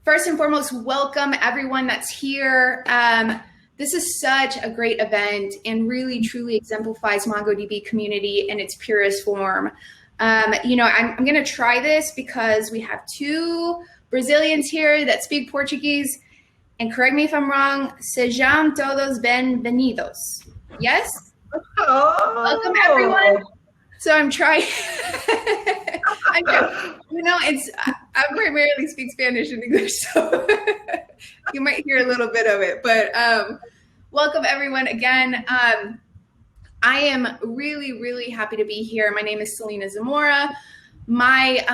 First and foremost, welcome everyone that's here. This is such a great event and really truly exemplifies MongoDB community in its purest form. I'm going to try this because we have two Brazilians here that speak Portuguese. And correct me if I'm wrong, sejam todos bem-vindos. Yes? Oh. Welcome everyone. So I'm trying. I primarily speak Spanish and English, so you might hear a little bit of it. But welcome everyone again. I am really, really happy to be here. My name is Selena Zamora. My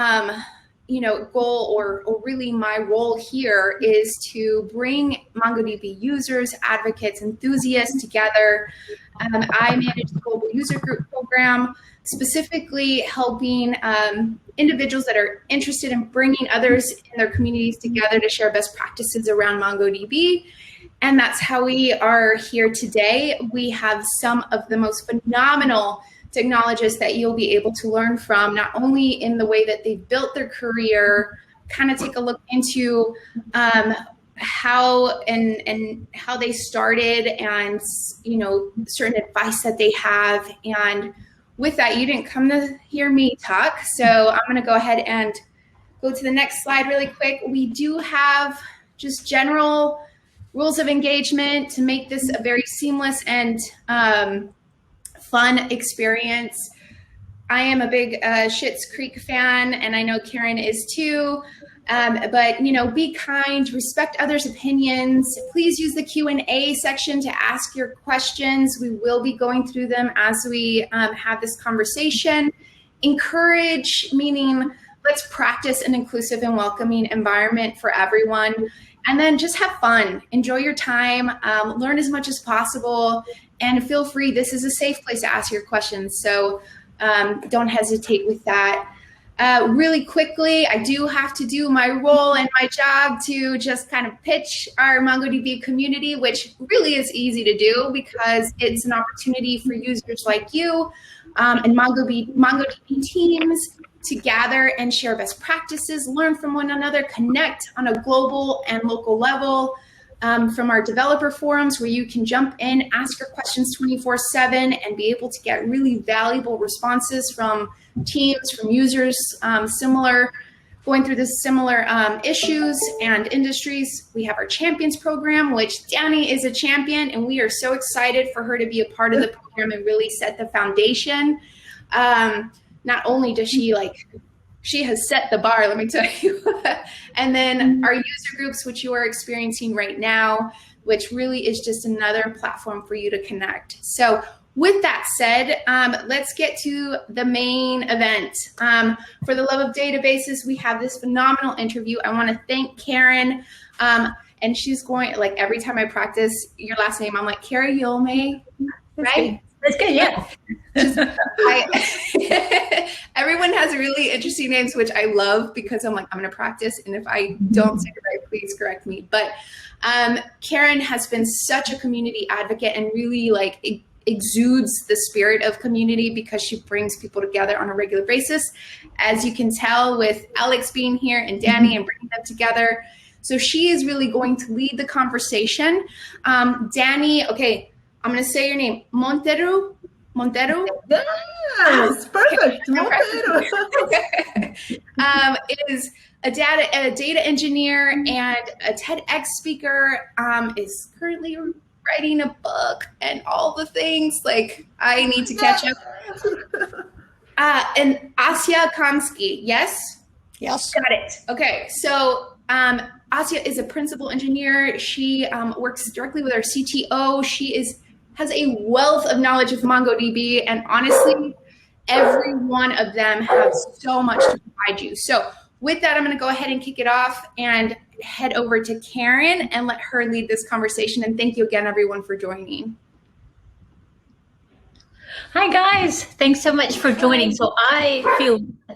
goal or really my role here is to bring MongoDB users, advocates, enthusiasts together. I manage the Global User Group program, specifically helping individuals that are interested in bringing others in their communities together to share best practices around MongoDB. And that's how we are here today. We have some of the most phenomenal technologists that you'll be able to learn from, not only in the way that they've built their career, kind of take a look into how they started and, certain advice that they have. And with that, you didn't come to hear me talk, so I'm going to go ahead and go to the next slide really quick. We do have just general rules of engagement to make this a very seamless and fun experience. I am a big Schitt's Creek fan, and I know Karen is too. But be kind, respect others' opinions. Please use the Q&A section to ask your questions. We will be going through them as we have this conversation. Encourage, meaning let's practice an inclusive and welcoming environment for everyone. And then just have fun, enjoy your time, learn as much as possible, and feel free. This is a safe place to ask your questions, so don't hesitate with that. Really quickly, I do have to do my role and my job to just kind of pitch our MongoDB community, which really is easy to do because it's an opportunity for users like you and MongoDB teams to gather and share best practices, learn from one another, connect on a global and local level. From our developer forums where you can jump in, ask your questions 24/7 and be able to get really valuable responses from teams, from users going through this similar issues and industries. We have our champions program, which Dani is a champion, and we are so excited for her to be a part of the program and really set the foundation. Not only does she has set the bar, let me tell you. And then our user groups, which you are experiencing right now, which really is just another platform for you to connect. So with that said, let's get to the main event. For the love of databases, we have this phenomenal interview. I want to thank Karen. And she's going, every time I practice your last name, I'm like, Huaulme, right? That's good, yeah. Everyone has really interesting names, which I love because I'm going to practice. And if I don't say it right, please correct me. But Karen has been such a community advocate and really exudes the spirit of community because she brings people together on a regular basis. As you can tell with Alex being here and Dani and bringing them together. So she is really going to lead the conversation. Dani, okay. I'm going to say your name, Monteiro? Yes, perfect. Monteiro. Is a data engineer and a TEDx speaker, is currently writing a book and all the things. I need to catch up. And Asya Kamsky, yes? Yes. Got it. Okay, so Asya is a principal engineer. She works directly with our CTO. She has a wealth of knowledge of MongoDB, and honestly, every one of them has so much to provide you. So with that, I'm going to go ahead and kick it off and head over to Karen and let her lead this conversation. And thank you again, everyone, for joining. Hi, guys. Thanks so much for joining. So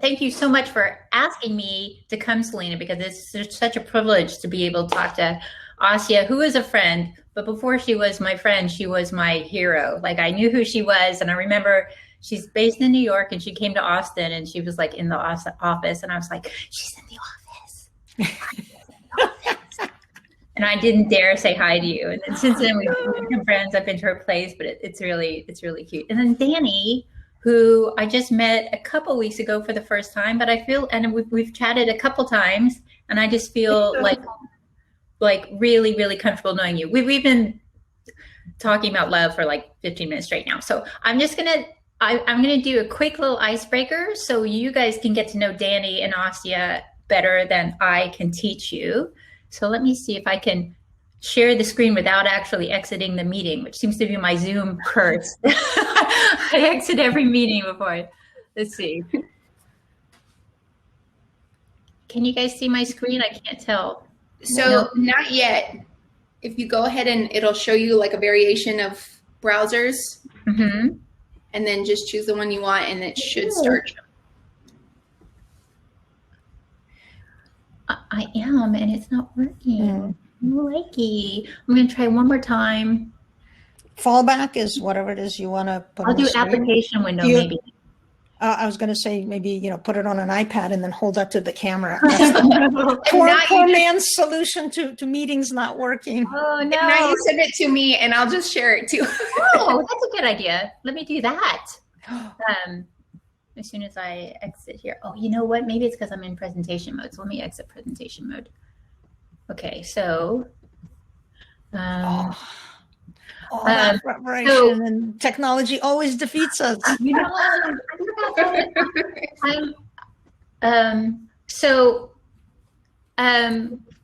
thank you so much for asking me to come, Selena, because it's such a privilege to be able to talk to Asya, who is a friend, but before she was my friend, she was my hero. I knew who she was, and I remember she's based in New York, and she came to Austin, and she was in the office, and I was like, she's in the office. and I didn't dare say hi to you. And then since then we've become friends. I've been to her place, but it's really cute. And then Dani, who I just met a couple weeks ago for the first time, but I feel, and we've chatted a couple times, and I just feel like really, really comfortable knowing you. We've been talking about love for like 15 minutes straight now. So I'm just gonna do a quick little icebreaker so you guys can get to know Dani and Asya better than I can teach you. So let me see if I can share the screen without actually exiting the meeting, which seems to be my Zoom curse. I exit every meeting before. Let's see. Can you guys see my screen? I can't tell. So not yet. If you go ahead and it'll show you like a variation of browsers, and then just choose the one you want, and it should start. I am, and it's not working. Likey. I'm going to try one more time. Fallback is whatever it is you want to put. I'll do application window maybe. I was going to say maybe, put it on an iPad and then hold that to the camera. Poor man's solution to meetings not working. Oh, no. Now you send it to me and I'll just share it too. Oh, that's a good idea. Let me do that. As soon as I exit here. Oh, you know what? Maybe it's because I'm in presentation mode. So let me exit presentation mode. Okay, so. That preparation and technology always defeats us.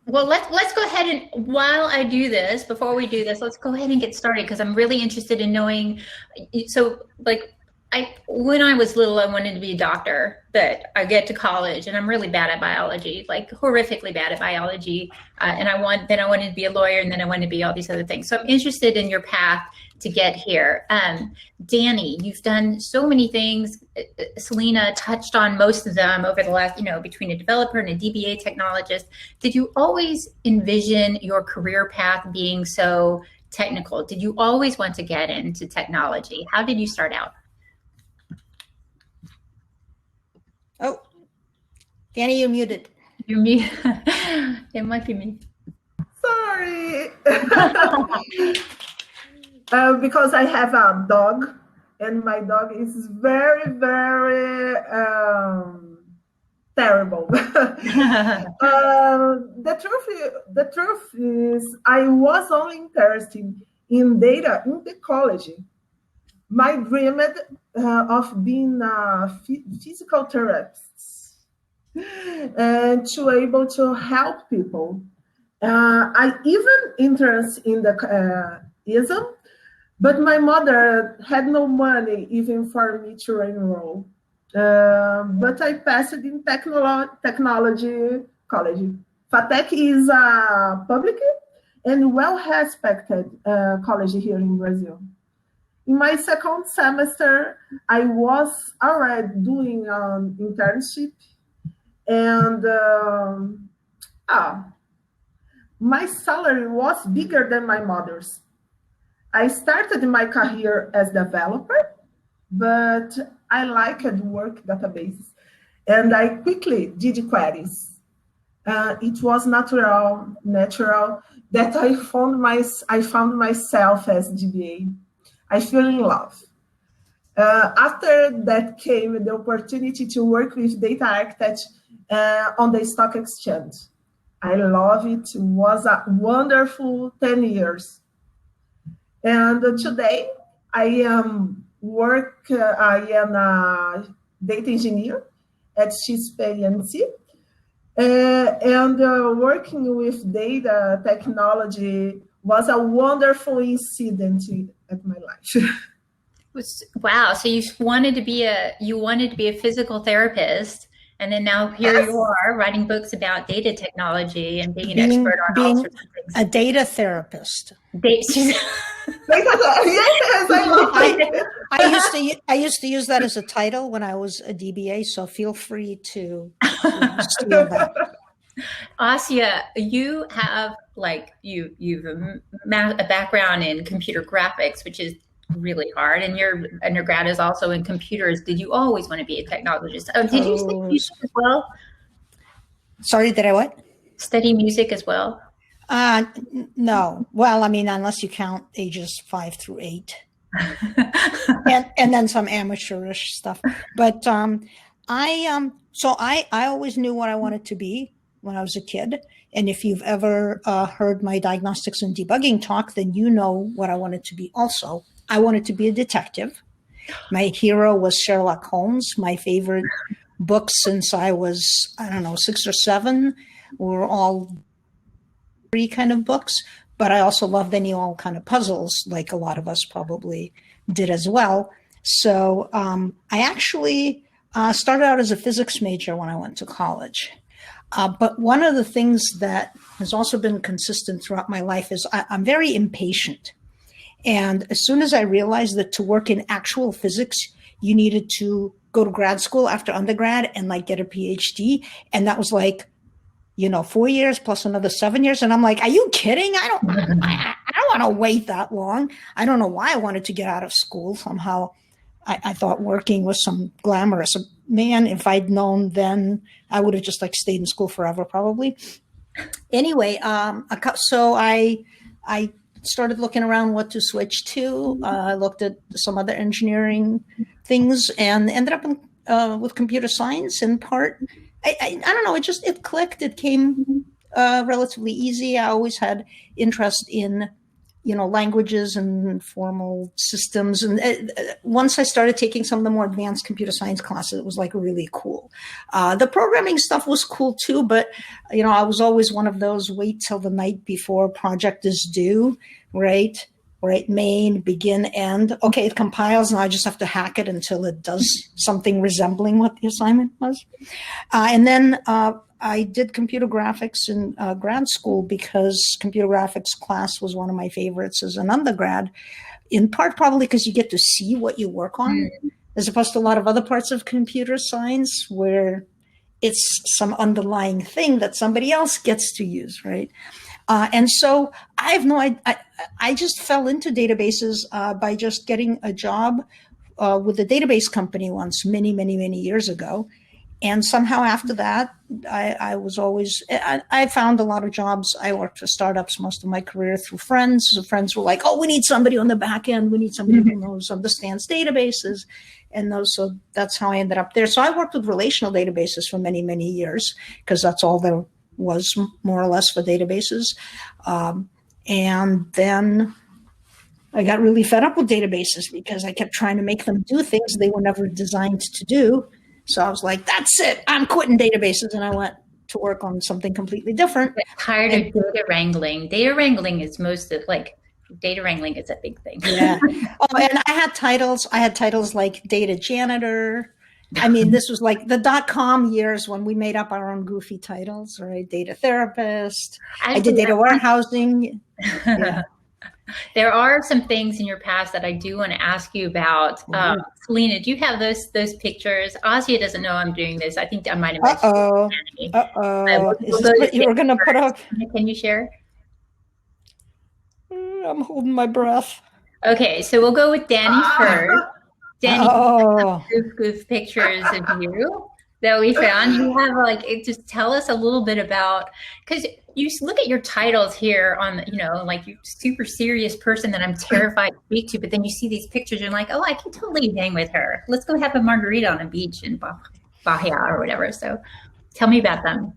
Well, let's go ahead and while I do this, before we do this, let's go ahead and get started because I'm really interested in knowing. So, when I was little, I wanted to be a doctor, but I get to college and I'm really bad at biology, like horrifically bad at biology. And I wanted to be a lawyer, and then I wanted to be all these other things. So I'm interested in your path to get here. Dani, you've done so many things. Selena touched on most of them over the last, between a developer and a DBA technologist. Did you always envision your career path being so technical? Did you always want to get into technology? How did you start out? Oh, Dani, you're muted. You're muted. It might be me. Sorry. Because I have a dog, and my dog is very, very terrible. The truth is, I was only interested in data in the college. My dream of being a physical therapist and to able to help people. I even interested in the ISM, but my mother had no money even for me to enroll. But I passed in technology college. FATEC is a public and well-respected college here in Brazil. In my second semester, I was already doing an internship, and my salary was bigger than my mother's. I started my career as developer, but I liked work databases, and I quickly did queries. It was natural that I found myself as DBA. I fell in love. After that came the opportunity to work with data architect on the stock exchange. I love it. It was a wonderful 10 years. And today I am a data engineer at XP and working with data technology was a wonderful incident at my life. Wow! So you wanted to be a physical therapist, and then now here you are writing books about data technology and being an expert on all sorts of things. A data therapist. Yes, I love it. I used to use that as a title when I was a DBA. So feel free to steal that. Asya, you have you've a background in computer graphics, which is really hard, and your undergrad is also in computers. Did you always want to be a technologist? Oh, did you study music as well? Sorry, did I what? Study music as well? No. Well, I mean, unless you count ages 5 through 8. and then some amateurish stuff. But I always knew what I wanted to be when I was a kid. And if you've ever heard my diagnostics and debugging talk, then you know what I wanted to be also. I wanted to be a detective. My hero was Sherlock Holmes. My favorite books since I was, 6 or 7 were all free kind of books. But I also loved any all kind of puzzles, like a lot of us probably did as well. So I actually started out as a physics major when I went to college. But one of the things that has also been consistent throughout my life is I'm very impatient. And as soon as I realized that to work in actual physics, you needed to go to grad school after undergrad and like get a PhD. And that was like, 4 years plus another 7 years. And I'm like, are you kidding? I don't want to wait that long. I don't know why I wanted to get out of school. Somehow I thought working was some glamorous. Man, if I'd known then, I would have just like stayed in school forever, probably. Anyway, so I started looking around what to switch to. I looked at some other engineering things and ended up with computer science in part. I don't know, it clicked. It came relatively easy. I always had interest in, languages and formal systems. And once I started taking some of the more advanced computer science classes, it was like really cool. The programming stuff was cool too, but, I was always one of those wait till the night before a project is due, right? Right, main, begin, end. Okay, it compiles, and I just have to hack it until it does something resembling what the assignment was. And then I did computer graphics in grad school because computer graphics class was one of my favorites as an undergrad, in part probably because you get to see what you work on, as opposed to a lot of other parts of computer science where it's some underlying thing that somebody else gets to use, right? And so I have no idea. I just fell into databases by just getting a job with a database company once, many, many, many years ago. And somehow after that, I found a lot of jobs. I worked for startups most of my career through friends. So friends were like, oh, we need somebody on the back end. We need somebody who understands databases. And so that's how I ended up there. So I worked with relational databases for many, many years because that's all there was more or less for databases. And then I got really fed up with databases because I kept trying to make them do things they were never designed to do. So I was like, that's it. I'm quitting databases. And I went to work on something completely different. Tired of data wrangling. Data wrangling is data wrangling is a big thing. Yeah. Oh, and I had titles. Like data janitor. I mean, this was like the .com years when we made up our own goofy titles, right? Data therapist. I did data warehousing. Yeah. There are some things in your past that I do want to ask you about. Selena, do you have those pictures? Asya doesn't know I'm doing this. I think I might have mentioned it. Is this what you were going to put up? Can you share? I'm holding my breath. Okay, so we'll go with Dani first. Dani, goof pictures of you that we found. You have just tell us a little bit about, because you look at your titles here on, like you super serious person that I'm terrified to speak to, but then you see these pictures, you're like, oh, I can totally hang with her. Let's go have a margarita on a beach in Bahia or whatever. So tell me about them.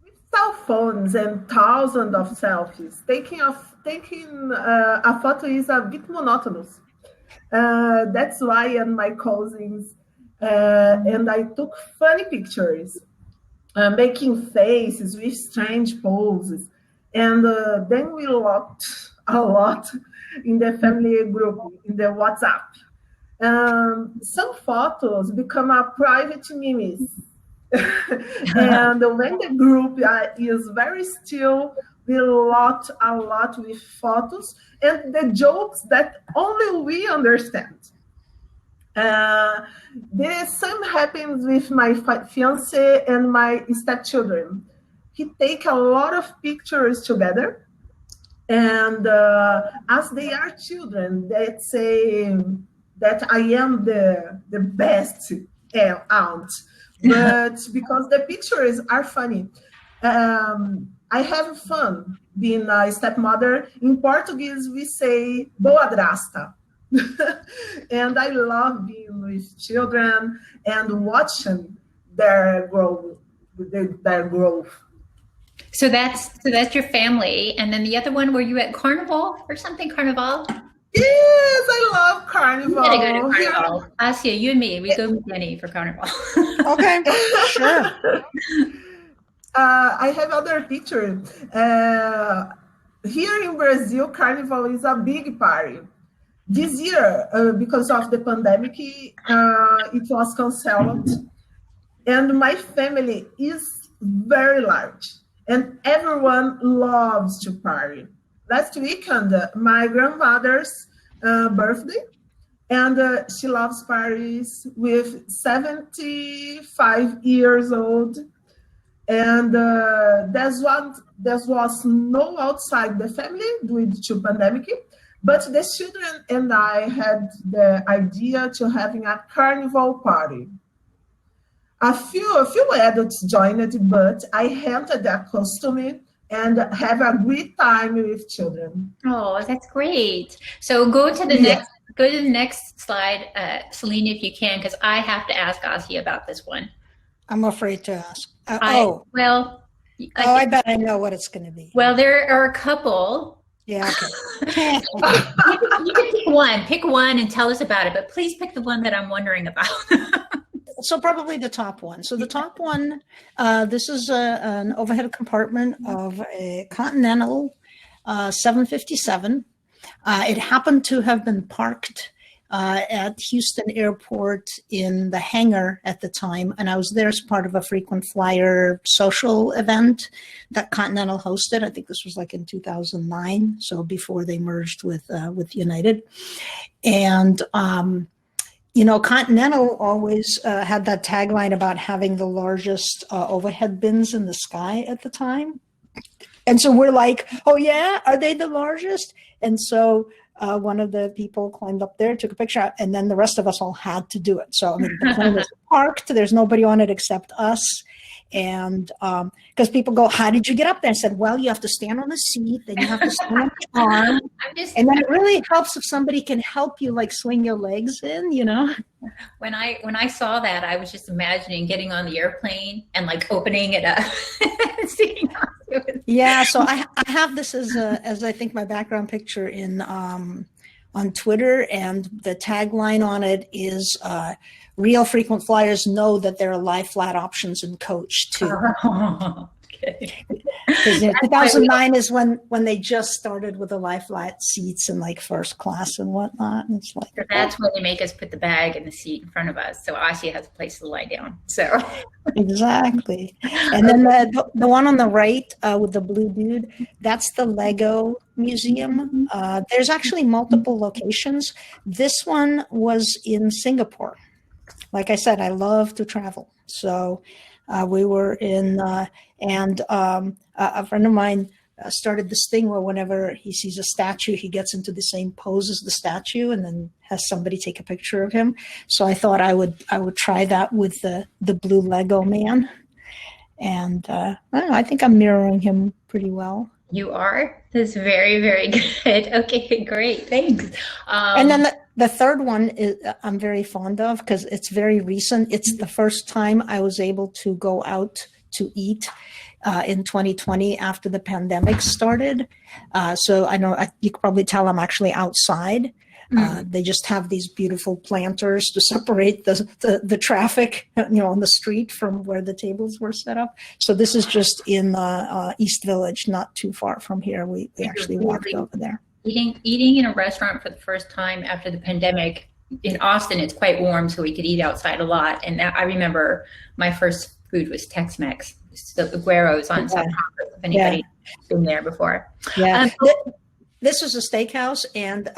With cell phones and thousands of selfies, taking a photo is a bit monotonous. That's why in my cousins, and I took funny pictures, making faces with strange poses. And then we laughed a lot in the family group, in the WhatsApp. Some photos become a private memes. And when the group is very still, we laughed a lot with photos and the jokes that only we understand. The same happens with my fiance and my stepchildren. He take a lot of pictures together, and as they are children, they say that I am the best aunt, but because the pictures are funny. I have fun being a stepmother. In Portuguese, we say boadrasta. And I love being with children and watching their growth. So that's your family. And then the other one, were you at Carnival or something? Carnival? Yes, I love Carnival. We gotta go to Carnival. Asya, you and me, we go with Dani for Carnival. Okay, sure. I have other picture. Here in Brazil, Carnival is a big party. This year, because of the pandemic, it was canceled. And my family is very large. And everyone loves to party. Last weekend, my grandmother's birthday, and she loves parties with 75 years old. And there was no outside the family due to pandemic, but the children and I had the idea to having a carnival party. A few adults joined, but I rented a costume and have a great time with children. Oh, that's great. So go to the next slide, Selena, if you can, because I have to ask Asya about this one. I'm afraid to ask. I bet I know what it's going to be. Well, there are a couple. Yeah, okay. You can pick one and tell us about it, but please pick the one that I'm wondering about. So probably the top one. So the top one, this is an overhead compartment of a Continental 757. It happened to have been parked at Houston Airport in the hangar at the time, and I was there as part of a frequent flyer social event that Continental hosted. I think this was like in 2009, so before they merged with United. And Continental always had that tagline about having the largest overhead bins in the sky at the time. And so we're like, oh yeah, are they the largest? And so one of the people climbed up there, took a picture, and then the rest of us all had to do it. So the plane was parked, there's nobody on it except us. And because people go, how did you get up there? I said, well, you have to stand on the seat, then you have to stand on the arm. And then it really helps if somebody can help you like swing your legs in, When I saw that, I was just imagining getting on the airplane and like opening it up. Yeah, so I have this as I think my background picture in on Twitter, and the tagline on it is real frequent flyers know that there are lie flat options in coach too. Okay. Because 2009 is when they just started with the lie flat seats and like first class and whatnot. And it's like so that's when they make us put the bag in the seat in front of us, so Asya has a place to lie down. So exactly. And then the one on the right with the blue dude, that's the Lego Museum. There's actually multiple locations. This one was in Singapore. Like I said, I love to travel. So we were in, and a friend of mine started this thing where whenever he sees a statue, he gets into the same pose as the statue and then has somebody take a picture of him. So I thought I would try that with the blue Lego man. And I don't know, I think I'm mirroring him pretty well. You are? That's very, very good. Okay, great. Thanks. And then the third one is I'm very fond of because it's very recent. It's the first time I was able to go out to eat in 2020 after the pandemic started. So I know you could probably tell I'm actually outside. They just have these beautiful planters to separate the traffic, on the street from where the tables were set up. So this is just in East Village, not too far from here. We actually walked over there. Eating in a restaurant for the first time after the pandemic in Austin, it's quite warm, so we could eat outside a lot. And I remember my first food was Tex-Mex, the Gueros on South Congress, if anybody's been there before. Yeah. This was a steakhouse, and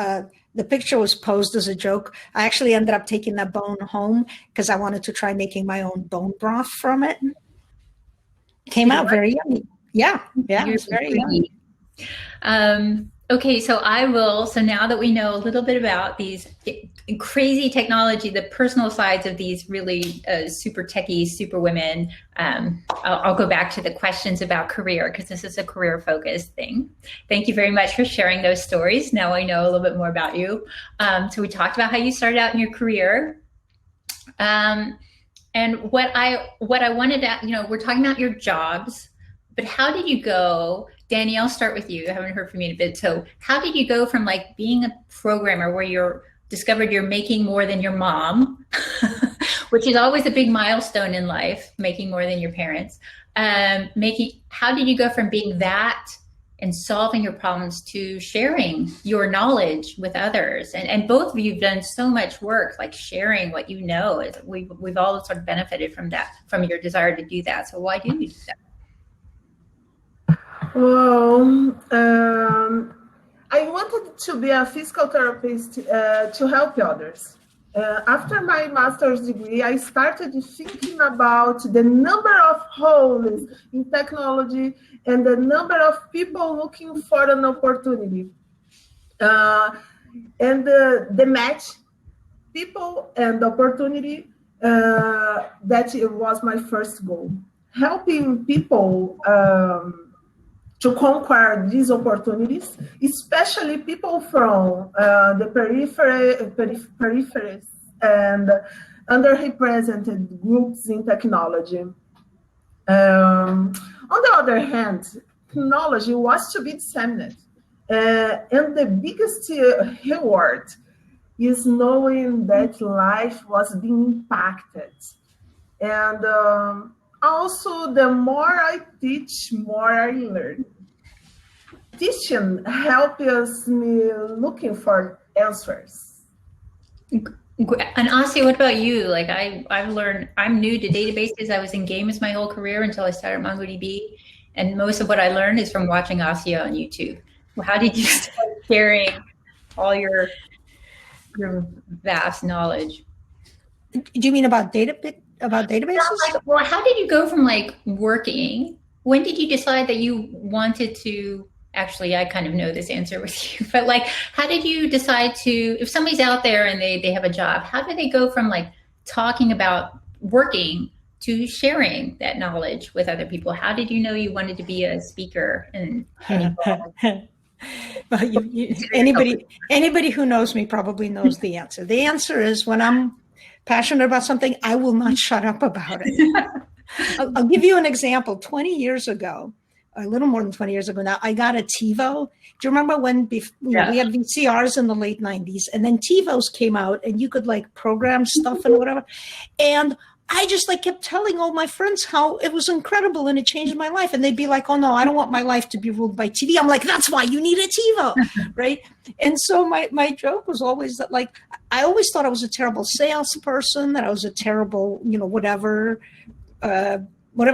the picture was posed as a joke. I actually ended up taking that bone home because I wanted to try making my own bone broth from it. Came out very yummy. Yeah, it was very yummy. Okay, so so now that we know a little bit about these crazy technology, the personal sides of these really super techie, super women, I'll go back to the questions about career, because this is a career focused thing. Thank you very much for sharing those stories. Now I know a little bit more about you. So we talked about how you started out in your career. And what I wanted to, we're talking about your jobs, but how did you go? Dani, I'll start with you. I haven't heard from you in a bit. So how did you go from like being a programmer where you're discovered you're making more than your mom, which is always a big milestone in life, making more than your parents. How did you go from being that and solving your problems to sharing your knowledge with others? And both of you have done so much work, like sharing what you know. We've all sort of benefited from that, from your desire to do that. So why do you do that? Well, I wanted to be a physical therapist to help others. After my master's degree, I started thinking about the number of holes in technology and the number of people looking for an opportunity. And the match, people and opportunity, that was my first goal. Helping people to conquer these opportunities, especially people from the peripheries and underrepresented groups in technology. On the other hand, technology was to be disseminated. And the biggest reward is knowing that life was being impacted. And also, the more I teach, more I learn. Teaching helps me looking for answers. And Asya, what about you? Like I've learned, I'm new to databases. I was in games my whole career until I started MongoDB. And most of what I learned is from watching Asya on YouTube. Well, how did you start sharing all your vast knowledge? Do you mean about databases? Well, how did you go from like working? When did you decide that you wanted to? Actually, I kind of know this answer with you, but like, how did you decide to? If somebody's out there and they have a job, how do they go from like talking about working to sharing that knowledge with other people? How did you know you wanted to be a speaker? And well, anybody who knows me probably knows the answer. The answer is when I'm passionate about something, I will not shut up about it. I'll give you an example. 20 years ago, a little more than 20 years ago now, I got a TiVo. Do you remember when we had VCRs in the late 90s, and then TiVos came out and you could like program stuff and whatever. And I just like kept telling all my friends how it was incredible and it changed my life. And they'd be like, oh no, I don't want my life to be ruled by TV. I'm like, that's why you need a TiVo, right? And so my joke was always that like, I always thought I was a terrible salesperson, that I was a terrible, whatever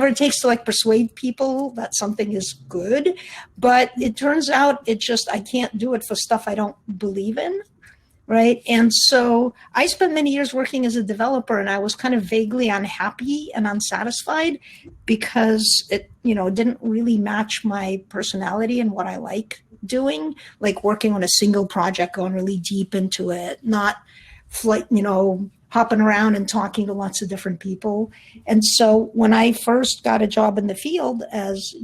it takes to like persuade people that something is good. But it turns out I can't do it for stuff I don't believe in. Right. And so I spent many years working as a developer, and I was kind of vaguely unhappy and unsatisfied because it, didn't really match my personality and what I like doing, like working on a single project, going really deep into it, not hopping around and talking to lots of different people. And so when I first got a job in the field as,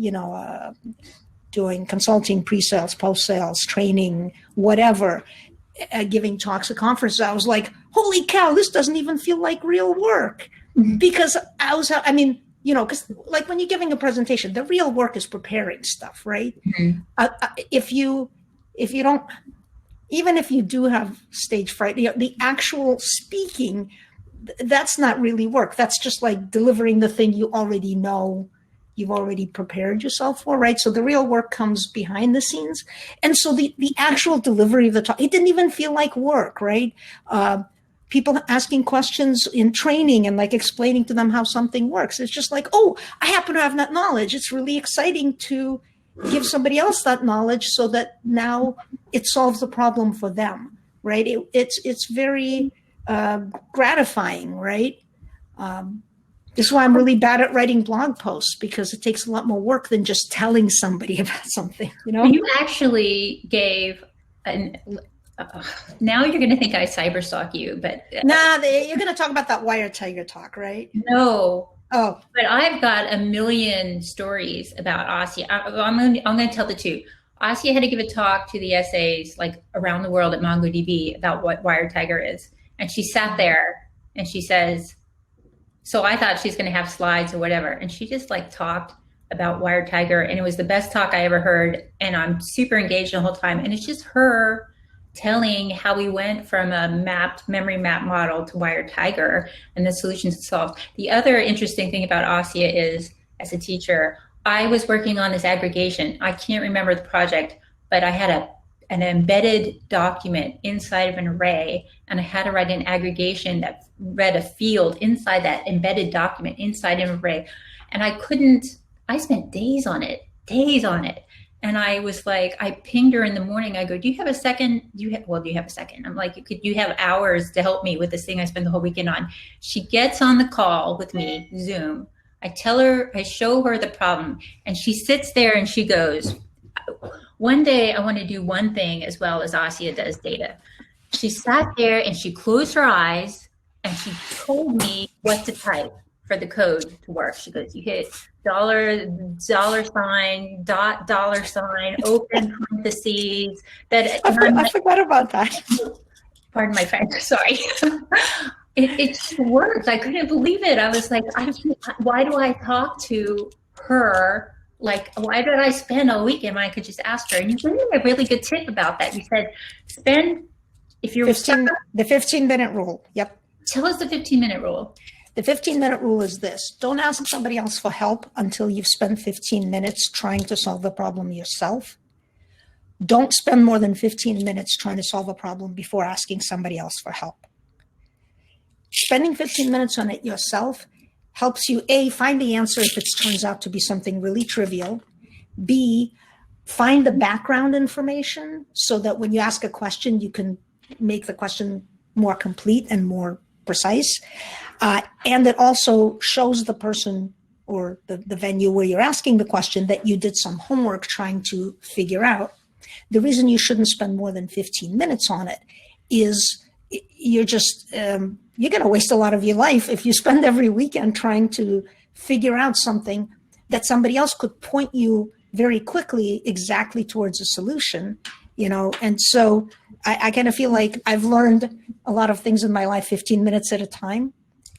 doing consulting, pre-sales, post-sales, training, whatever, giving talks at conferences, I was like, holy cow, this doesn't even feel like real work. Mm-hmm. Because because like when you're giving a presentation, the real work is preparing stuff, right? Mm-hmm. If you don't, even if you do have stage fright, the actual speaking, that's not really work. That's just like delivering the thing you already know, you've already prepared yourself for, right? So the real work comes behind the scenes. And so the actual delivery of the talk, it didn't even feel like work, right? People asking questions in training and like explaining to them how something works. It's just like, oh, I happen to have that knowledge. It's really exciting to give somebody else that knowledge so that now it solves the problem for them, right? It's very gratifying, right? This is why I'm really bad at writing blog posts, because it takes a lot more work than just telling somebody about something, you know? You actually gave now you're going to think I cyberstalk you, but Nah, you're going to talk about that wire tiger talk, right? no. Oh, But I've got a million stories about Asya. I'm going to tell the two. Asya had to give a talk to the essays like around the world at MongoDB about what wire tiger is, and she sat there and she says, so I thought she's going to have slides or whatever, and she just like talked about wire tiger, and it was the best talk I ever heard, and I'm super engaged the whole time, and it's just her telling how we went from a memory map model to wire tiger and the solutions solved. The other interesting thing about Asya is, as a teacher, I was working on this aggregation. I can't remember the project, but I had an embedded document inside of an array, and I had to write an aggregation that read a field inside that embedded document inside an array. And I spent days on it. And I was like, I pinged her in the morning. I go, do you have a second? Do you have a second? I'm like, you have hours to help me with this thing I spent the whole weekend on. She gets on the call with me, Zoom. I show her the problem, and she sits there and she goes, one day I want to do one thing as well as Asya does data. She sat there and she closed her eyes and she told me what to type for the code to work. She goes, you hit $, $, $, open parentheses. I forgot about that. Pardon my French, sorry. It just worked. I couldn't believe it. I was like, why do I talk to her? Like, why did I spend a weekend when I could just ask her? And you gave me a really good tip about that. You said, the 15-minute rule. Yep. Tell us the 15-minute rule. The 15-minute rule is this: don't ask somebody else for help until you've spent 15 minutes trying to solve the problem yourself. Don't spend more than 15 minutes trying to solve a problem before asking somebody else for help. Spending 15 minutes on it yourself helps you, A, find the answer if it turns out to be something really trivial, B, find the background information so that when you ask a question, you can make the question more complete and more precise. And it also shows the person or the venue where you're asking the question that you did some homework trying to figure out. The reason you shouldn't spend more than 15 minutes on it is you're just, you're going to waste a lot of your life if you spend every weekend trying to figure out something that somebody else could point you very quickly exactly towards a solution, you know. And so I kind of feel like I've learned a lot of things in my life 15 minutes at a time,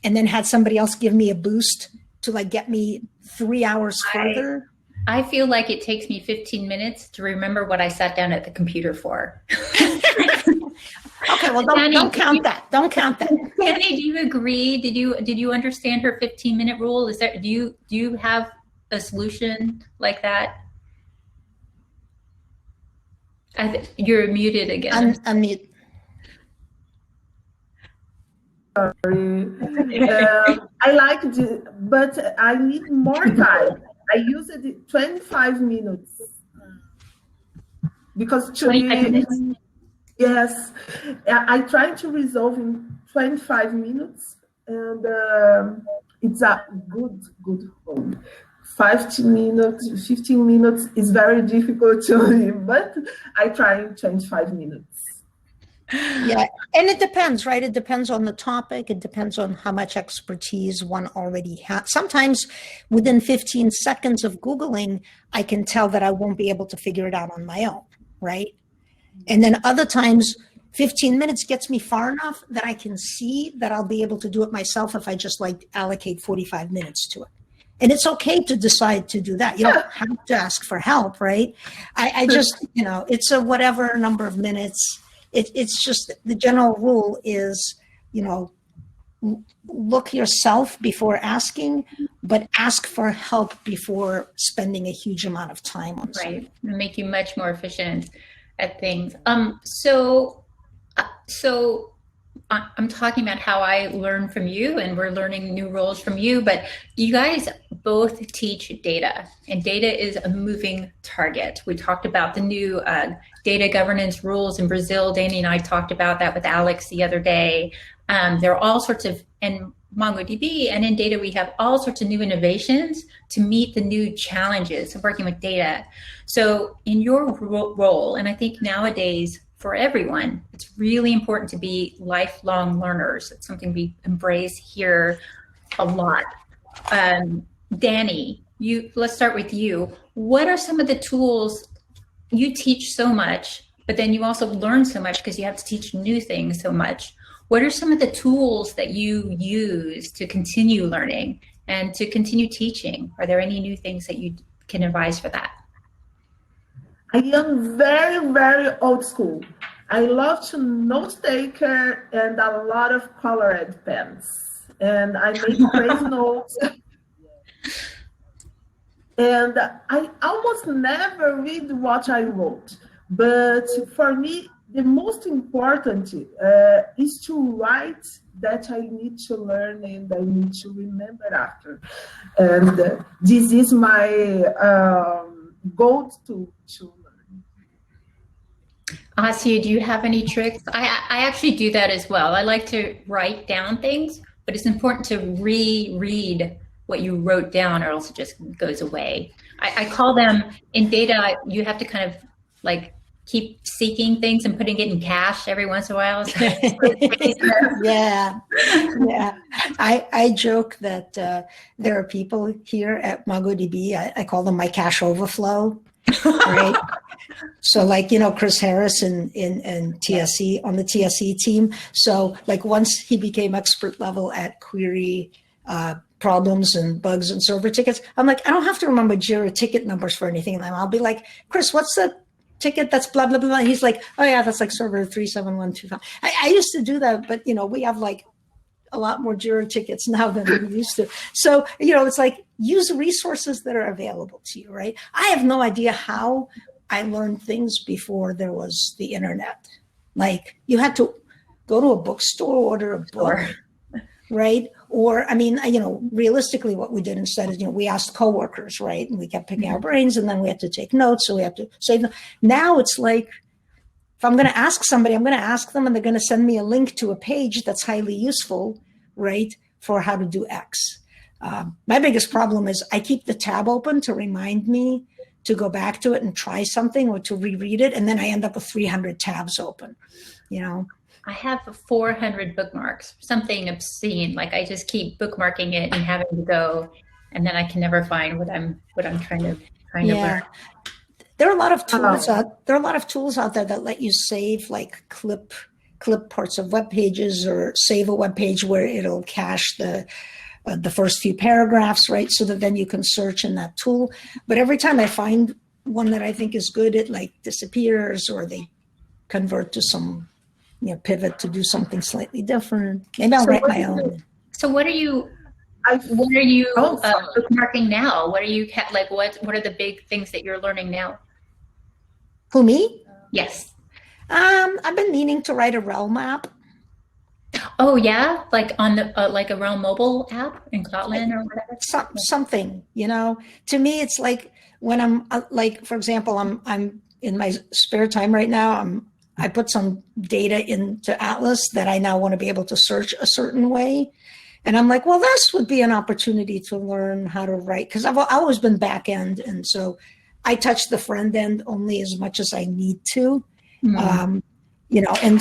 and then had somebody else give me a boost to like get me 3 hours further. I feel like it takes me 15 minutes to remember what I sat down at the computer for. Okay, well, don't count that. Don't count that. Dani, do you agree? Did you understand her 15-minute rule? Do you have a solution like that? You're muted again. Unmute. Sorry. I like it, but I need more time. I use it 25 minutes because 25 minutes. Yes, I try to resolve in 25 minutes, and it's a good home. 15 minutes is very difficult to me, but I try in 25 minutes. Yeah, and it depends, right? It depends on the topic. It depends on how much expertise one already has. Sometimes within 15 seconds of Googling, I can tell that I won't be able to figure it out on my own, right? And then other times, 15 minutes gets me far enough that I can see that I'll be able to do it myself if I just like allocate 45 minutes to it. And it's okay to decide to do that. You don't have to ask for help, right? I just, you know, it's a whatever number of minutes. It's just the general rule is, you know, look yourself before asking, but ask for help before spending a huge amount of time on something. Right, it'll make you much more efficient at things. So I'm talking about how I learn from you, and we're learning new roles from you, but you guys both teach data, and data is a moving target. We talked about the new data governance rules in Brazil. Dani and I talked about that with Alex the other day. There are all sorts of, and MongoDB and in data, we have all sorts of new innovations to meet the new challenges of working with data. So in your role, and I think nowadays for everyone, it's really important to be lifelong learners. It's something we embrace here a lot. Dani, let's start with you. What are some of the tools? You teach so much, but then you also learn so much because you have to teach new things so much. What are some of the tools that you use to continue learning and to continue teaching? Are there any new things that you can advise for that? I am very, very old school. I love to note taker and a lot of colored pens. And I make great notes. And I almost never read what I wrote. But for me, the most important is to write that I need to learn and I need to remember after. And this is my goal to learn. Asya, do you have any tricks? I actually do that as well. I like to write down things, but it's important to reread what you wrote down or else it just goes away. I call them, in data, you have to kind of like keep seeking things and putting it in cache every once in a while. Yeah. I joke that there are people here at MongoDB, I call them my cache overflow, right? So like, Chris Harris in TSE, on the TSE team. So like once he became expert level at query problems and bugs and server tickets, I'm like, I don't have to remember Jira ticket numbers for anything. And I'll be like, Chris, what's the ticket that's blah, blah, blah. And he's like, oh yeah, that's like server 37125. I used to do that, but we have like a lot more Jira tickets now than we used to. So, it's like use resources that are available to you, right? I have no idea how I learned things before there was the internet. Like you had to go to a bookstore, order a book, right? Or, realistically what we did instead is, we asked coworkers, right? And we kept picking our brains and then we had to take notes. So we have to save them. Now it's like, if I'm going to ask somebody, I'm going to ask them and they're going to send me a link to a page that's highly useful, right? For how to do X. My biggest problem is I keep the tab open to remind me to go back to it and try something or to reread it. And then I end up with 300 tabs open, I have 400 bookmarks, something obscene. Like I just keep bookmarking it and having to go, and then I can never find what I'm trying to learn. There are a lot of tools out. There are a lot of tools out there that let you save, like clip parts of web pages, or save a web page where it'll cache the first few paragraphs, right? So that then you can search in that tool. But every time I find one that I think is good, it like disappears, or they convert to some pivot to do something slightly different. Maybe I'll write my own. So what are you bookmarking now? What are you like? What are the big things that you're learning now? Who, me? Yes. I've been meaning to write a Realm app. Oh yeah, like on the like a Realm mobile app in Kotlin or whatever. Something, To me, it's like when I'm like, for example, I'm in my spare time right now. I put some data into Atlas that I now want to be able to search a certain way. And I'm like, well, this would be an opportunity to learn how to write, because I've always been back end. And so I touch the front end only as much as I need to, and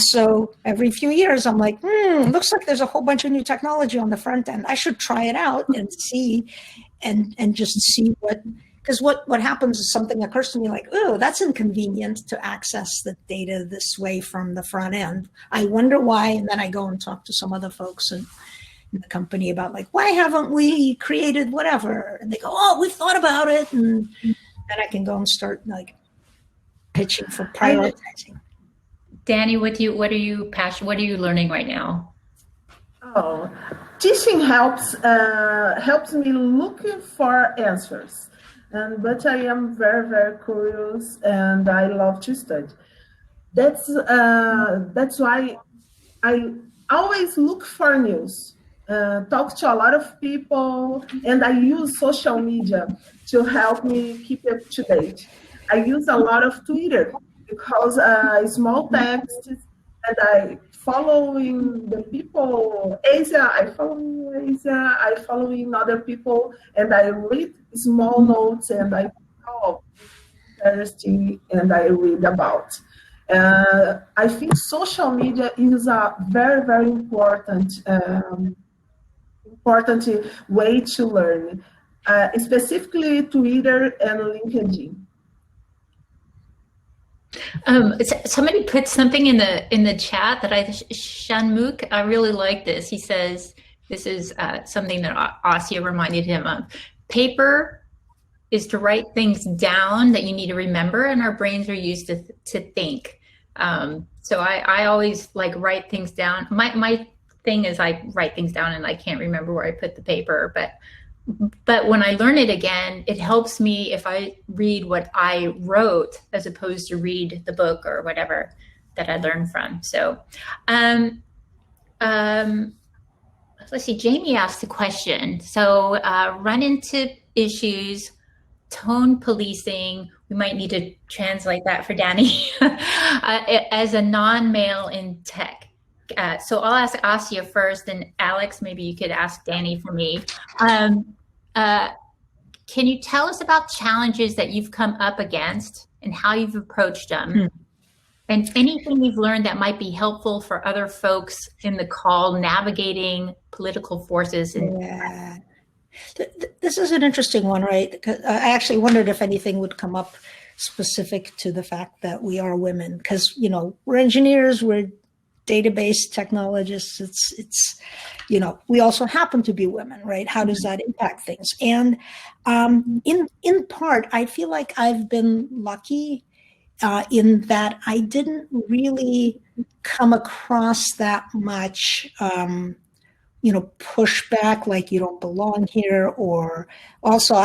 so every few years I'm like, looks like there's a whole bunch of new technology on the front end. I should try it out and see, and just see because what happens is something occurs to me like, oh, that's inconvenient to access the data this way from the front end. I wonder why. And then I go and talk to some other folks in the company about like, why haven't we created whatever? And they go, oh, we've thought about it. And then I can go and start like pitching for prioritizing. Dani, what are you learning right now? Oh, teaching helps me looking for answers. But I am very, very curious, and I love to study. That's why I always look for news, talk to a lot of people, and I use social media to help me keep up to date. I use a lot of Twitter because small text and I following the people, Asya, I following other people, and I read small notes, and I interesting, and I read about. I think social media is a very, very important way to learn, specifically Twitter and LinkedIn. Somebody put something in the chat that Shanmuk, I really like this. He says this is something that Asya reminded him of. Paper is to write things down that you need to remember, and our brains are used to think. So I always like write things down. My thing is I write things down and I can't remember where I put the paper, but when I learn it again, it helps me if I read what I wrote as opposed to read the book or whatever that I learned from. So, let's see, Jamie asked a question. So run into issues, tone policing, we might need to translate that for Dani, as a non-male in tech. So I'll ask Asya first, and Alex, maybe you could ask Dani for me. Can you tell us about challenges that you've come up against and how you've approached them? And anything you've learned that might be helpful for other folks in the call navigating political forces? Yeah. This is an interesting one, right? Because I actually wondered if anything would come up specific to the fact that we are women, because, you know, we're engineers, we're database technologists. It's, you know, we also happen to be women, right? How does that impact things? And in part, I feel like I've been lucky in that I didn't really come across that much, you know, pushback, like you don't belong here. Or also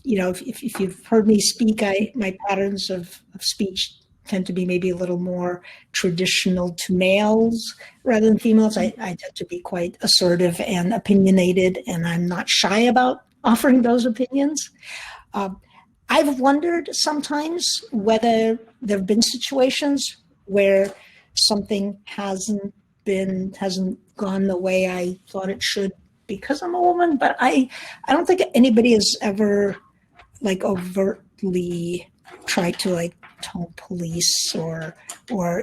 you know, if you've heard me speak, my patterns of speech tend to be maybe a little more traditional to males rather than females. I tend to be quite assertive and opinionated, and I'm not shy about offering those opinions. I've wondered sometimes whether there have been situations where something hasn't gone the way I thought it should because I'm a woman, but I don't think anybody has ever like overtly tried to like tone police or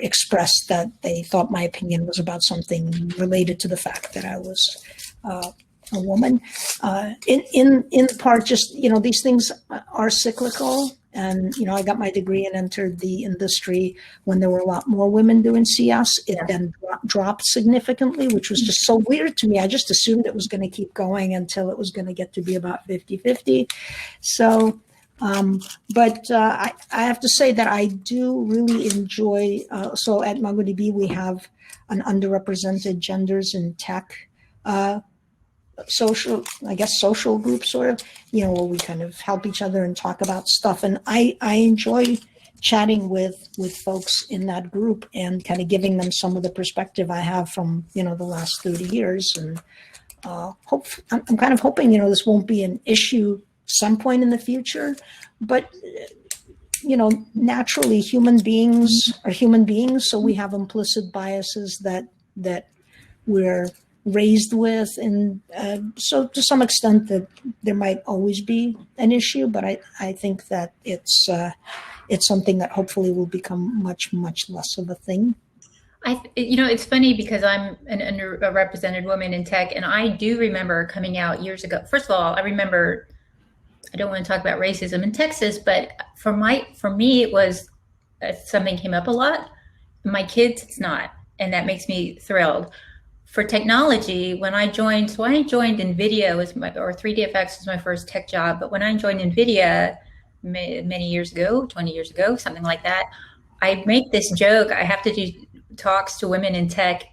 express that they thought my opinion was about something related to the fact that I was a woman. In part, just, you know, these things are cyclical. And, you know, I got my degree and entered the industry when there were a lot more women doing CS. It then dropped significantly, which was just so weird to me. I just assumed it was going to keep going until it was going to get to be about 50-50. So, but I have to say that I do really enjoy, so at MongoDB, we have an underrepresented genders in tech social group, sort of, you know, where we kind of help each other and talk about stuff. And I enjoy chatting with folks in that group and kind of giving them some of the perspective I have from, you know, the last 30 years. And I'm kind of hoping, you know, this won't be an issue some point in the future, but, you know, naturally human beings are human beings. So we have implicit biases that we're raised with, and so to some extent that there might always be an issue, but I think that it's something that hopefully will become much less of a thing. You know, it's funny because I'm an underrepresented woman in tech, and I do remember coming out years ago. First of all, I remember, I don't want to talk about racism in Texas, but for me it was something came up a lot. My kids, it's not, and that makes me thrilled. For technology, when I joined, so I joined NVIDIA or 3DFX was my first tech job, but when I joined NVIDIA many years ago, 20 years ago, something like that, I make this joke, I have to do talks to women in tech,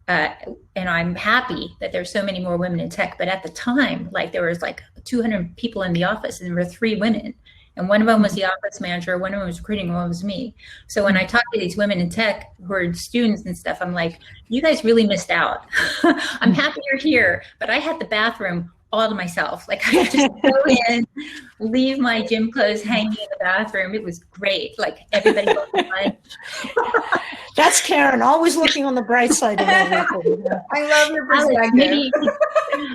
and I'm happy that there's so many more women in tech, but at the time, like there was like 200 people in the office and there were 3 women. And one of them was the office manager, one of them was recruiting, one was me. So when I talk to these women in tech who are students and stuff, I'm like, you guys really missed out. I'm happy you're here, but I had the bathroom all to myself. Like I could just go in, leave my gym clothes hanging in the bathroom. It was great. Like everybody was fun. That's Karen, always looking on the bright side of everything. I love your perspective.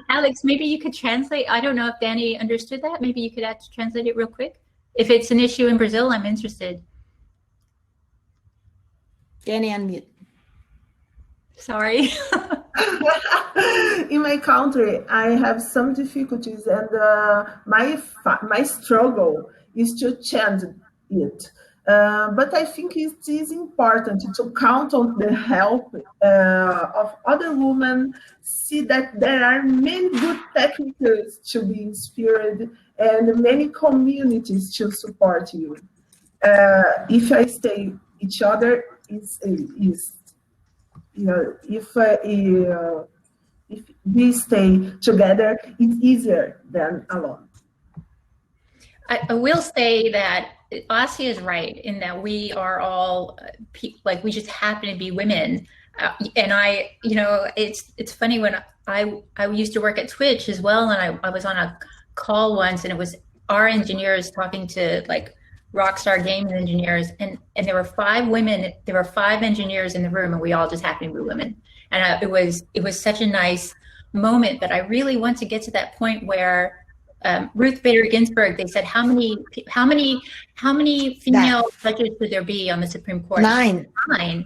Alex, maybe you could translate. I don't know if Dani understood that. Maybe you could translate it real quick. If it's an issue in Brazil, I'm interested. Dani, unmute. Sorry. In my country, I have some difficulties, and my struggle is to change it. But I think it is important to count on the help of other women, see that there are many good techniques to be inspired and many communities to support you. If I stay each other, if we stay together, it's easier than alone. I will say that Asya is right in that we are all we just happen to be women, and it's funny when I used to work at Twitch as well, and I was on a call once, and it was our engineers talking to like Rockstar Games engineers, and there were 5 women. There were 5 engineers in the room, and we all just happened to be women. And it was such a nice moment. But I really want to get to that point where Ruth Bader Ginsburg. They said how many female judges should there be on the Supreme Court? 9. 9.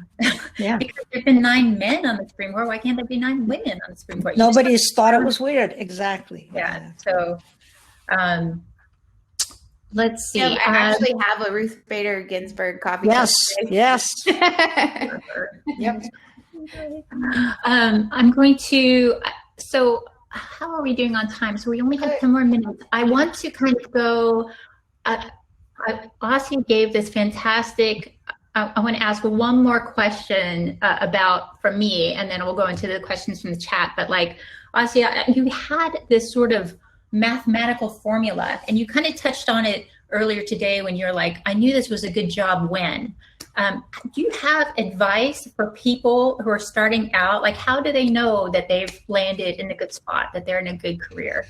Yeah. Because there've been 9 men on the Supreme Court. Why can't there be 9 women on the Supreme Court? Nobody's thought it was weird. Exactly. Yeah. So. Let's see. I actually have a Ruth Bader Ginsburg copy. Yes. Yep. I'm going to. So, how are we doing on time? So we only have 10 more minutes. I want to kind of go. Asya gave this fantastic. I want to ask one more question from me, and then we'll go into the questions from the chat. But like Asya, you had this sort of mathematical formula, and you kind of touched on it earlier today when you're like, I knew this was a good job when. Do you have advice for people who are starting out? Like, how do they know that they've landed in a good spot, that they're in a good career?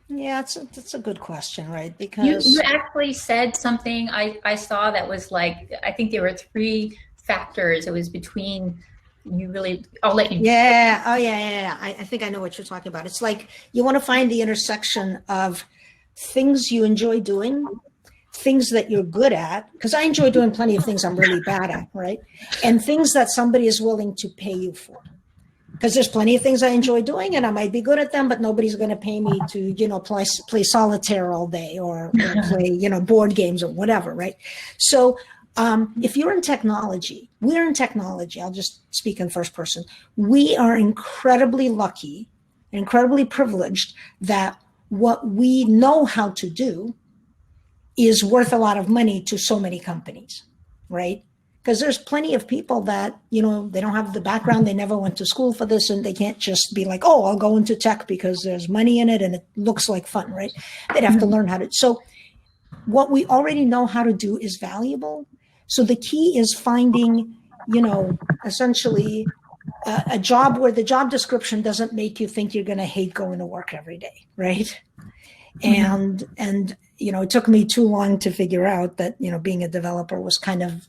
Yeah, that's a good question, right? Because you actually said something I saw that was like, I think there were 3 factors. It was between you really, I'll let you. Yeah. Oh, yeah. I think I know what you're talking about. It's like you want to find the intersection of things you enjoy doing, things that you're good at, because I enjoy doing plenty of things I'm really bad at, right? And things that somebody is willing to pay you for. Because there's plenty of things I enjoy doing and I might be good at them, but nobody's going to pay me to, play solitaire all day or play, board games or whatever, right? So if you're in technology, we're in technology, I'll just speak in first person. We are incredibly lucky, incredibly privileged that what we know how to do is worth a lot of money to so many companies, right? Because there's plenty of people that, they don't have the background, they never went to school for this, and they can't just be like, oh, I'll go into tech because there's money in it and it looks like fun, right? They'd have to learn how to. So what we already know how to do is valuable. So the key is finding, essentially a job where the job description doesn't make you think you're going to hate going to work every day, right? And it took me too long to figure out that, being a developer was kind of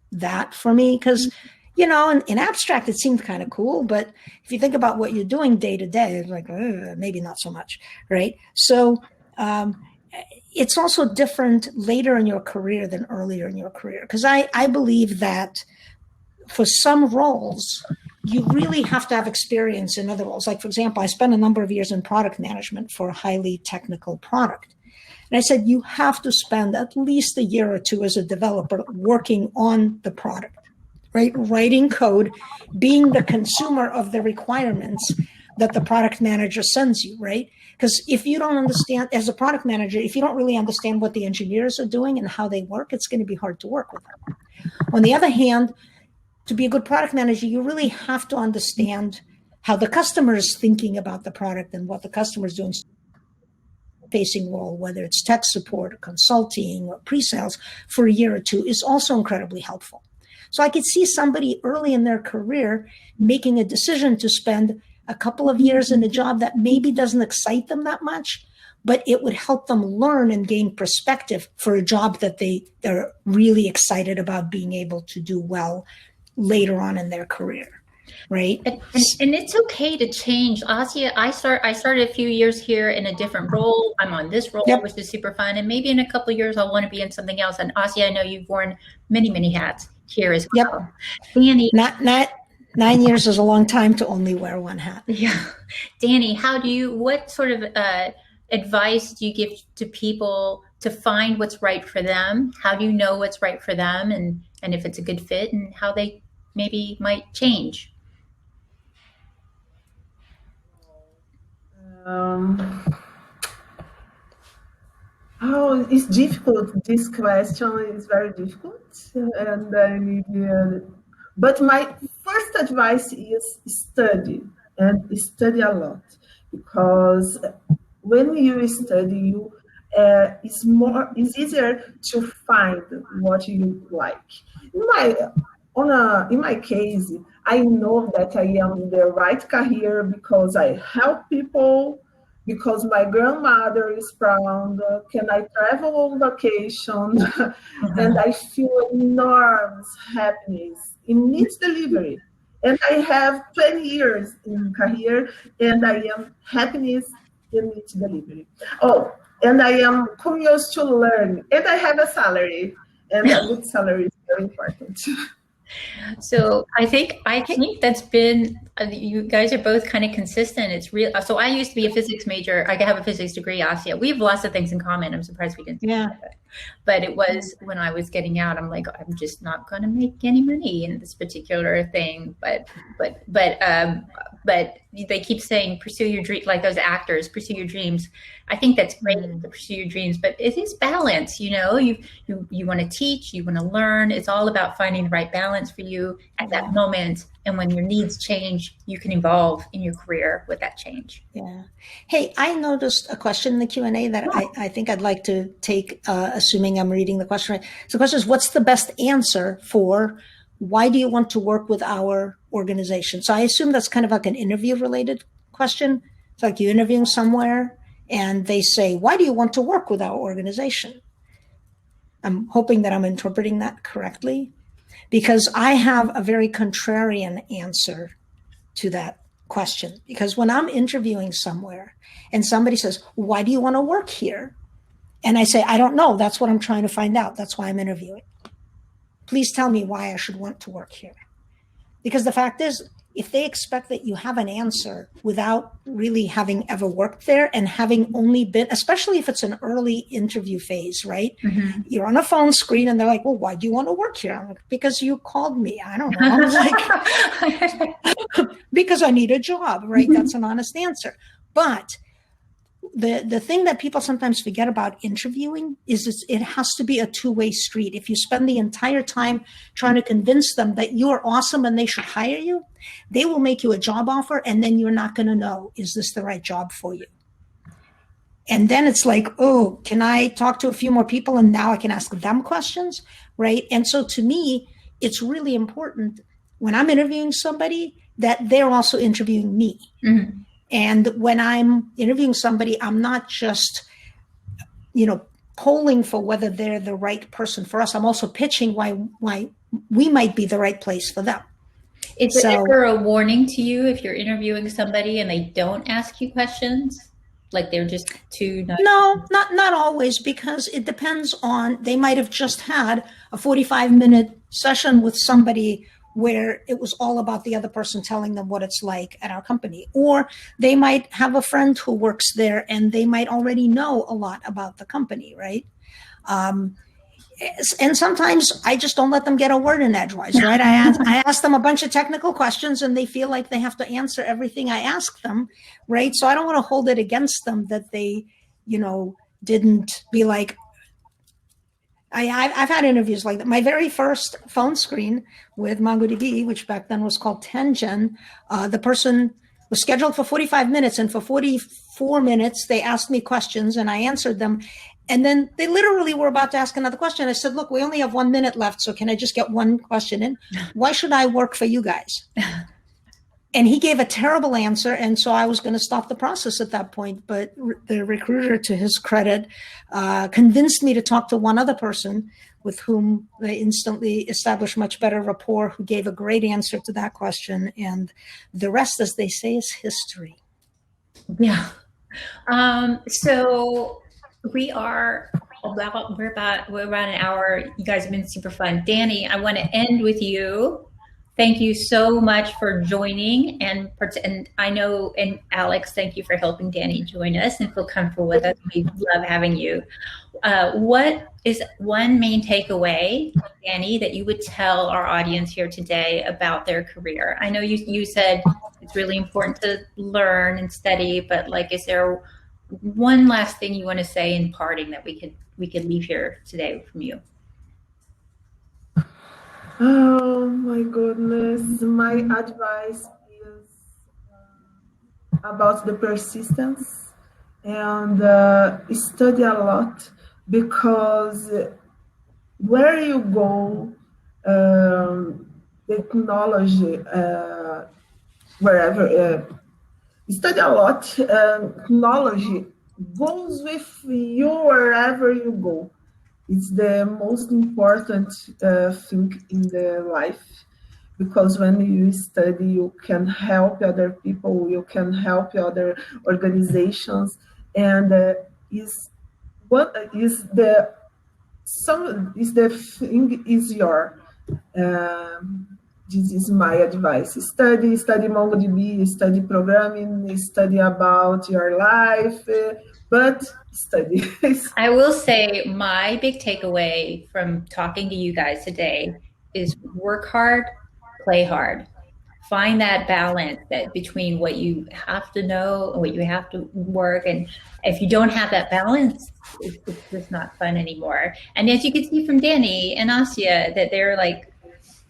that for me because, in abstract, it seemed kind of cool. But if you think about what you're doing day to day, it's like, maybe not so much, right? So it's also different later in your career than earlier in your career. Because I believe that for some roles, you really have to have experience in other roles. Like, for example, I spent a number of years in product management for a highly technical product. And I said, you have to spend at least a year or 2 as a developer working on the product, right? Writing code, being the consumer of the requirements that the product manager sends you, right? Because if you don't understand, as a product manager, if you don't really understand what the engineers are doing and how they work, it's going to be hard to work with them. On the other hand, to be a good product manager, you really have to understand how the customer is thinking about the product and what the customer is doing. Facing role, whether it's tech support or consulting or pre-sales for a year or 2 is also incredibly helpful. So I could see somebody early in their career making a decision to spend a couple of years in a job that maybe doesn't excite them that much, but it would help them learn and gain perspective for a job that they're really excited about being able to do well later on in their career. Right. And it's okay to change. Asya, I started a few years here in a different role. I'm on this role, Yep. which is super fun. And maybe in a couple of years, I'll want to be in something else. And Asya, I know you've worn many, many hats here as well. Yep. Dani, Not 9 years is a long time to only wear one hat. yeah. Dani, what sort of advice do you give to people to find what's right for them? How do you know what's right for them and if it's a good fit and how they maybe might change? It's difficult. This question is very difficult, and I need. But my first advice is study and study a lot, because when you study, it's easier to find what you like. In my case, I know that I am in the right career because I help people, because my grandmother is proud, can I travel on vacation, and I feel enormous happiness in each delivery. And I have 20 years in career, and I am happiness in each delivery. Oh, and I am curious to learn, and I have a salary, and a good salary is very important. So I think that's been, you guys are both kind of consistent. It's real. So I used to be a physics major. I have a physics degree, Asya. We have lots of things in common. I'm surprised we didn't. Yeah. But it was when I was getting out, I'm like, I'm just not going to make any money in this particular thing. But they keep saying, pursue your dream, like those actors, pursue your dreams. I think that's great to pursue your dreams, but it is balance. You want to teach, you want to learn. It's all about finding the right balance for you at that moment. And when your needs change, you can evolve in your career with that change. Yeah. Hey, I noticed a question in the Q&A that I think I'd like to take, assuming I'm reading the question right. So the question is, what's the best answer for why do you want to work with our organization? So I assume that's kind of like an interview related question. It's like you're interviewing somewhere and they say, why do you want to work with our organization? I'm hoping that I'm interpreting that correctly, because I have a very contrarian answer to that question. Because when I'm interviewing somewhere and somebody says, why do you want to work here? And I say, I don't know. That's what I'm trying to find out. That's why I'm interviewing. Please tell me why I should want to work here. Because the fact is, if they expect that you have an answer without really having ever worked there and having only been, especially if it's an early interview phase, right? Mm-hmm. You're on a phone screen and they're like, well, why do you want to work here? I'm like, because you called me. I don't know. I was like, because I need a job, right? That's an honest answer. But the thing that people sometimes forget about interviewing is it has to be a two-way street. If you spend the entire time trying to convince them that you're awesome and they should hire you, they will make you a job offer, and then you're not going to know, is this the right job for you? And then it's like, oh, can I talk to a few more people and now I can ask them questions, right? And so to me, it's really important when I'm interviewing somebody that they're also interviewing me. Mm-hmm. And when I'm interviewing somebody, I'm not just, polling for whether they're the right person for us. I'm also pitching why we might be the right place for them. Is it ever a warning to you if you're interviewing somebody and they don't ask you questions? Like they're just too nice? No, not always, because it depends on, they might have just had a 45-minute session with somebody where it was all about the other person telling them what it's like at our company. Or they might have a friend who works there and they might already know a lot about the company, right? And sometimes I just don't let them get a word in edgewise, right? I ask them a bunch of technical questions and they feel like they have to answer everything I ask them, right? So I don't want to hold it against them that they, didn't be like, I've had interviews like that. My very first phone screen with MongoDB, which back then was called 10gen, the person was scheduled for 45 minutes, and for 44 minutes, they asked me questions and I answered them. And then they literally were about to ask another question. I said, look, we only have 1 minute left, so can I just get one question in? Why should I work for you guys? And he gave a terrible answer. And so I was going to stop the process at that point. But the recruiter, to his credit, convinced me to talk to one other person with whom they instantly established much better rapport, who gave a great answer to that question. And the rest, as they say, is history. Yeah. So we're about an hour. You guys have been super fun. Dani, I want to end with you. Thank you so much for joining, and I know, and Alex, thank you for helping Dani join us and feel comfortable with us. We love having you. What is one main takeaway, Dani, that you would tell our audience here today about their career? I know you said it's really important to learn and study, but like, is there one last thing you want to say in parting that we could leave here today from you? Oh my goodness, my advice is about the persistence and study a lot, because where you go, technology, wherever, study a lot, technology goes with you wherever you go. It's the most important thing in the life, because when you study, you can help other people, you can help other organizations, and thing is your. This is my advice. Study MongoDB, study programming, study about your life, but study. I will say my big takeaway from talking to you guys today is work hard, play hard. Find that balance between what you have to know and what you have to work. And if you don't have that balance, it's just not fun anymore. And as you can see from Dani and Asya, that they're like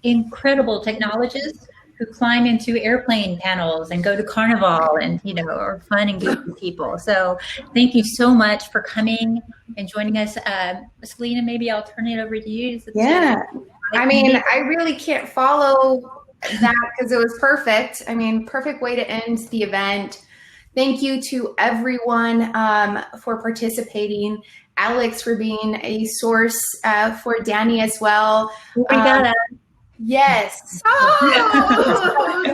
incredible technologists who climb into airplane panels and go to Carnival and, are fun and good with people. So thank you so much for coming and joining us. Selena, maybe I'll turn it over to you. Yeah. I mean, I really can't follow that because it was perfect. I mean, perfect way to end the event. Thank you to everyone for participating. Alex for being a source for Dani as well. Yes. I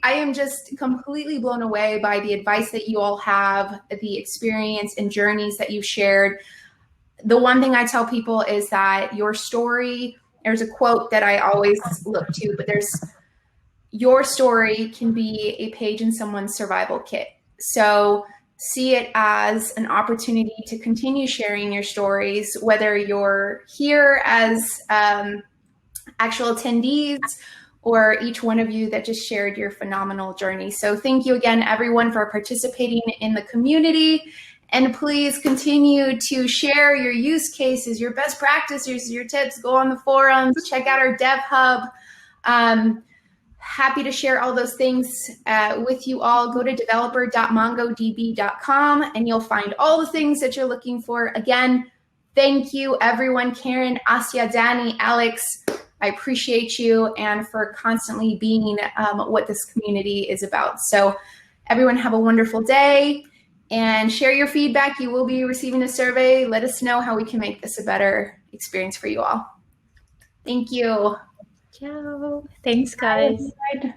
am just completely blown away by the advice that you all have, the experience and journeys that you've shared. The one thing I tell people is that your story, there's a quote that I always look to, but your story can be a page in someone's survival kit. So see it as an opportunity to continue sharing your stories, whether you're here as actual attendees or each one of you that just shared your phenomenal journey. So thank you again, everyone, for participating in the community. And please continue to share your use cases, your best practices, your tips. Go on the forums, check out our Dev Hub. Happy to share all those things with you all. Go to developer.mongodb.com and you'll find all the things that you're looking for. Again, thank you, everyone. Karen, Asya, Dani, Alex, I appreciate you and for constantly being what this community is about. So everyone have a wonderful day and share your feedback. You will be receiving a survey. Let us know how we can make this a better experience for you all. Thank you. Ciao. Thanks, guys. Bye.